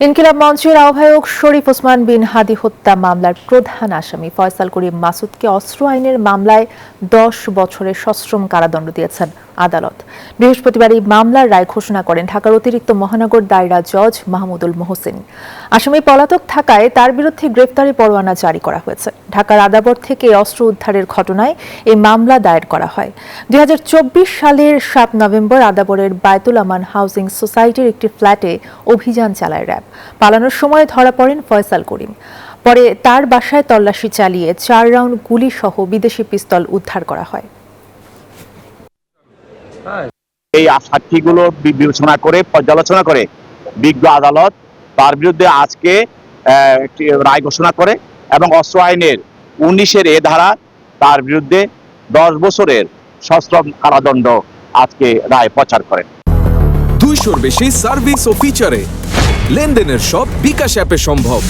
ইনকিলাব মঞ্চের আহ্বায়ক শরীফ ওসমান বিন হাদি হত্যা মামলার প্রধান আসামি ফয়সাল করিম মাসুদকে অস্ত্র আইনের মামলায় ১০ বছরের সশ্রম কারাদণ্ড দিয়েছেন আদালত। বৃহস্পতিবার এই মামলার রায় ঘোষণা করেন ঢাকার অতিরিক্ত মহানগর দায়রা জজ মাহমুদুল মোহসিন। আসামি পলাতক থাকায় তার বিরুদ্ধে গ্রেফতারি পরোয়ানা জারি করা হয়েছে। ঢাকার আদাবর থেকে অস্ত্র উদ্ধারের ঘটনায় এই মামলা দায়ের করা হয়। ২০২৪ সালের ৭ নভেম্বর আদাবরের বায়তুল আমান হাউজিং সোসাইটির একটি ফ্ল্যাটে অভিযান চালায় র্যাব। পালানোর সময় ধরা পড়েন ফয়সাল করিম। পরে তার বাসায় তল্লাশি চালিয়ে ৪ রাউন্ড গুলি সহ বিদেশি পিস্তল উদ্ধার করা হয়। এই সাক্ষীগুলো বিবেচনা করে পর্যালোচনা করে বিজ্ঞ আদালত তার বিরুদ্ধে আজকে একটি রায় ঘোষণা করে এবং অস্ত্র আইনের ১৯-এর এ ধারা তার বিরুদ্ধে ১০ বছরের সশ্রম কারাদণ্ড আজকে রায় প্রচার করেন। ২০০-র বেশি সার্ভিস ও ফিচারে লেনদেনের সব বিকাশ অ্যাপে সম্ভব।